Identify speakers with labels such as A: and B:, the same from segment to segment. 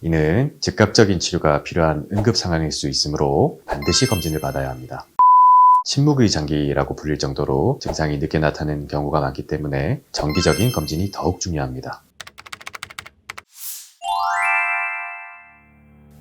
A: 이는 즉각적인 치료가 필요한 응급 상황일 수 있으므로 반드시 검진을 받아야 합니다. 침묵의 장기라고 불릴 정도로 증상이 늦게 나타나는 경우가 많기 때문에 정기적인 검진이 더욱 중요합니다.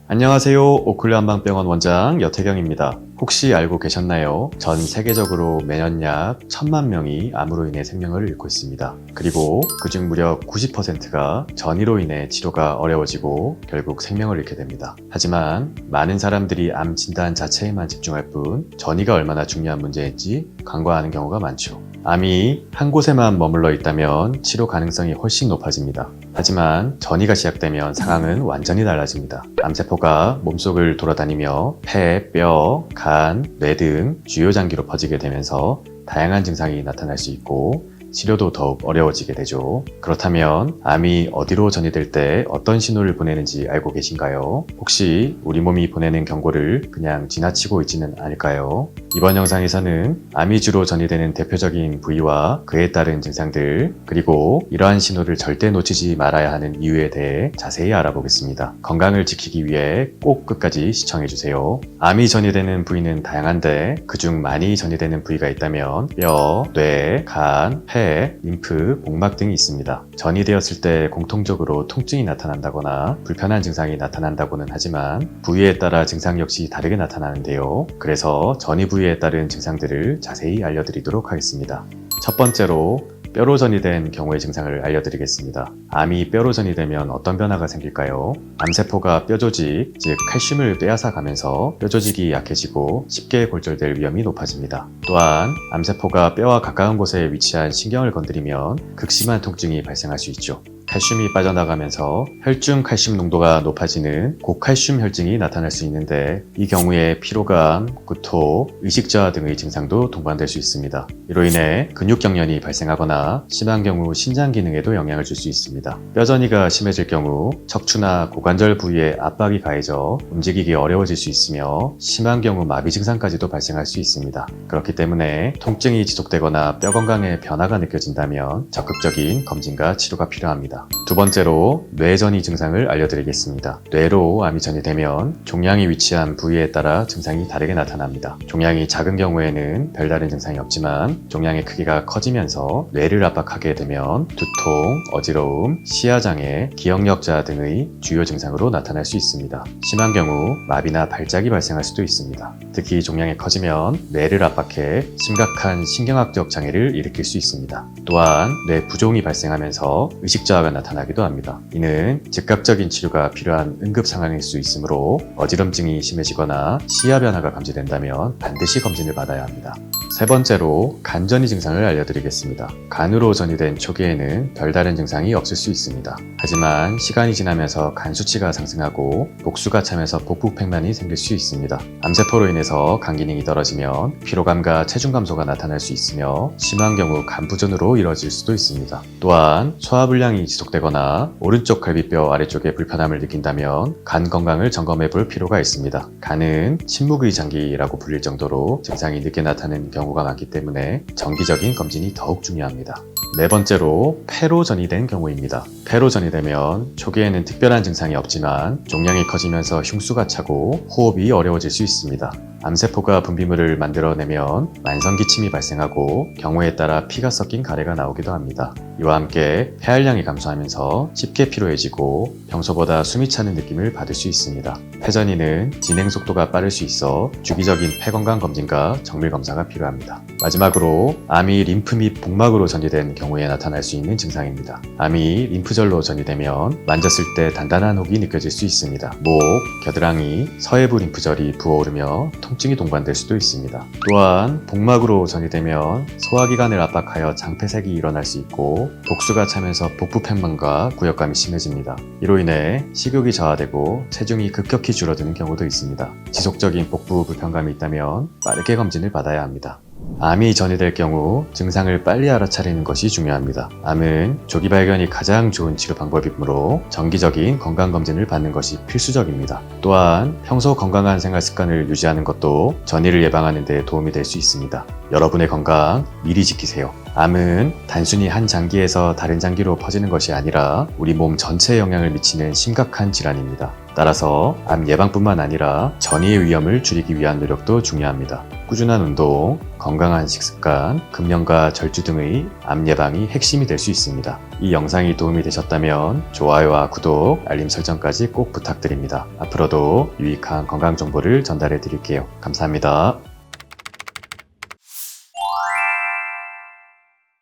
A: 안녕하세요. 오클리 한방병원 원장 여태경입니다. 혹시 알고 계셨나요? 전 세계적으로 매년 약 1000만 명이 암으로 인해 생명을 잃고 있습니다. 그리고 그중 무려 90%가 전이로 인해 치료가 어려워지고 결국 생명을 잃게 됩니다. 하지만 많은 사람들이 암 진단 자체에만 집중할 뿐 전이가 얼마나 중요한 문제인지 간과하는 경우가 많죠. 암이 한 곳에만 머물러 있다면 치료 가능성이 훨씬 높아집니다. 하지만 전이가 시작되면 상황은 완전히 달라집니다. 암세포가 몸속을 돌아다니며 폐, 뼈, 간, 뇌 등 주요 장기로 퍼지게 되면서 다양한 증상이 나타날 수 있고 치료도 더욱 어려워지게 되죠. 그렇다면 암이 어디로 전이될 때 어떤 신호를 보내는지 알고 계신가요? 혹시 우리 몸이 보내는 경고를 그냥 지나치고 있지는 않을까요? 이번 영상에서는 암이 주로 전이되는 대표적인 부위와 그에 따른 증상들, 그리고 이러한 신호를 절대 놓치지 말아야 하는 이유에 대해 자세히 알아보겠습니다. 건강을 지키기 위해 꼭 끝까지 시청해주세요. 암이 전이되는 부위는 다양한데 그중 많이 전이되는 부위가 있다면 뼈, 뇌, 간, 폐, 림프, 복막 등이 있습니다. 전이되었을 때 공통적으로 통증이 나타난다거나 불편한 증상이 나타난다고는 하지만 부위에 따라 증상 역시 다르게 나타나는데요. 그래서 전이 부위에 따른 증상들을 자세히 알려드리도록 하겠습니다. 첫 번째로 뼈로 전이된 경우의 증상을 알려드리겠습니다. 암이 뼈로 전이되면 어떤 변화가 생길까요? 암세포가 뼈조직, 즉 칼슘을 빼앗아 가면서 뼈조직이 약해지고 쉽게 골절될 위험이 높아집니다. 또한 암세포가 뼈와 가까운 곳에 위치한 신경을 건드리면 극심한 통증이 발생할 수 있죠. 칼슘이 빠져나가면서 혈중 칼슘 농도가 높아지는 고칼슘 혈증이 나타날 수 있는데 이 경우에 피로감, 구토, 의식저하 등의 증상도 동반될 수 있습니다. 이로 인해 근육경련이 발생하거나 심한 경우 신장 기능에도 영향을 줄 수 있습니다. 뼈전이가 심해질 경우 척추나 고관절 부위에 압박이 가해져 움직이기 어려워질 수 있으며 심한 경우 마비 증상까지도 발생할 수 있습니다. 그렇기 때문에 통증이 지속되거나 뼈 건강에 변화가 느껴진다면 적극적인 검진과 치료가 필요합니다. 두 번째로 뇌전이 증상을 알려드리겠습니다. 뇌로 암이 전이되면 종양이 위치한 부위에 따라 증상이 다르게 나타납니다. 종양이 작은 경우에는 별다른 증상이 없지만 종양의 크기가 커지면서 뇌를 압박하게 되면 두통, 어지러움, 시야장애, 기억력저하 등의 주요 증상으로 나타날 수 있습니다. 심한 경우 마비나 발작이 발생할 수도 있습니다. 특히 종양이 커지면 뇌를 압박해 심각한 신경학적 장애를 일으킬 수 있습니다. 또한 뇌 부종이 발생하면서 의식저하가 나타나기도 합니다. 이는 즉각적인 치료가 필요한 응급 상황일 수 있으므로 어지럼증이 심해지거나 시야 변화가 감지된다면 반드시 검진을 받아야 합니다. 세 번째로 간전이 증상을 알려드리겠습니다. 간으로 전이된 초기에는 별다른 증상이 없을 수 있습니다. 하지만 시간이 지나면서 간 수치가 상승하고 복수가 차면서 복부팽만이 생길 수 있습니다. 암세포로 인해서 간 기능이 떨어지면 피로감과 체중 감소가 나타날 수 있으며 심한 경우 간부전으로 이뤄질 수도 있습니다. 또한 소화불량이 지속되거나 오른쪽 갈비뼈 아래쪽에 불편함을 느낀다면 간 건강을 점검해 볼 필요가 있습니다. 간은 침묵의 장기라고 불릴 정도로 증상이 늦게 나타나는 경우가 많기 때문에 정기적인 검진이 더욱 중요합니다. 네 번째로 폐로 전이된 경우입니다. 폐로 전이되면 초기에는 특별한 증상이 없지만 종양이 커지면서 흉수가 차고 호흡이 어려워질 수 있습니다. 암세포가 분비물을 만들어내면 만성기침이 발생하고 경우에 따라 피가 섞인 가래가 나오기도 합니다. 이와 함께 폐활량이 감소하면서 쉽게 피로해지고 평소보다 숨이 차는 느낌을 받을 수 있습니다. 폐전이는 진행 속도가 빠를 수 있어 주기적인 폐건강 검진과 정밀 검사가 필요합니다. 마지막으로 암이 림프 및 복막으로 전이된 경우에 나타날 수 있는 증상입니다. 암이 림프절로 전이되면 만졌을 때 단단한 혹이 느껴질 수 있습니다. 목, 겨드랑이, 서해부 림프절이 부어오르며 통증이 동반될 수도 있습니다. 또한 복막으로 전이되면 소화기관을 압박하여 장폐색이 일어날 수 있고 복수가 차면서 복부팽만과 구역감이 심해집니다. 이로 인해 식욕이 저하되고 체중이 급격히 줄어드는 경우도 있습니다. 지속적인 복부 불편감이 있다면 빠르게 검진을 받아야 합니다. 암이 전이될 경우 증상을 빨리 알아차리는 것이 중요합니다. 암은 조기 발견이 가장 좋은 치료 방법이므로 정기적인 건강검진을 받는 것이 필수적입니다. 또한 평소 건강한 생활 습관을 유지하는 것도 전이를 예방하는 데 도움이 될 수 있습니다. 여러분의 건강 미리 지키세요. 암은 단순히 한 장기에서 다른 장기로 퍼지는 것이 아니라 우리 몸 전체에 영향을 미치는 심각한 질환입니다. 따라서 암 예방뿐만 아니라 전이의 위험을 줄이기 위한 노력도 중요합니다. 꾸준한 운동, 건강한 식습관, 금연과 절주 등의 암 예방이 핵심이 될 수 있습니다. 이 영상이 도움이 되셨다면 좋아요와 구독, 알림 설정까지 꼭 부탁드립니다. 앞으로도 유익한 건강 정보를 전달해 드릴게요. 감사합니다.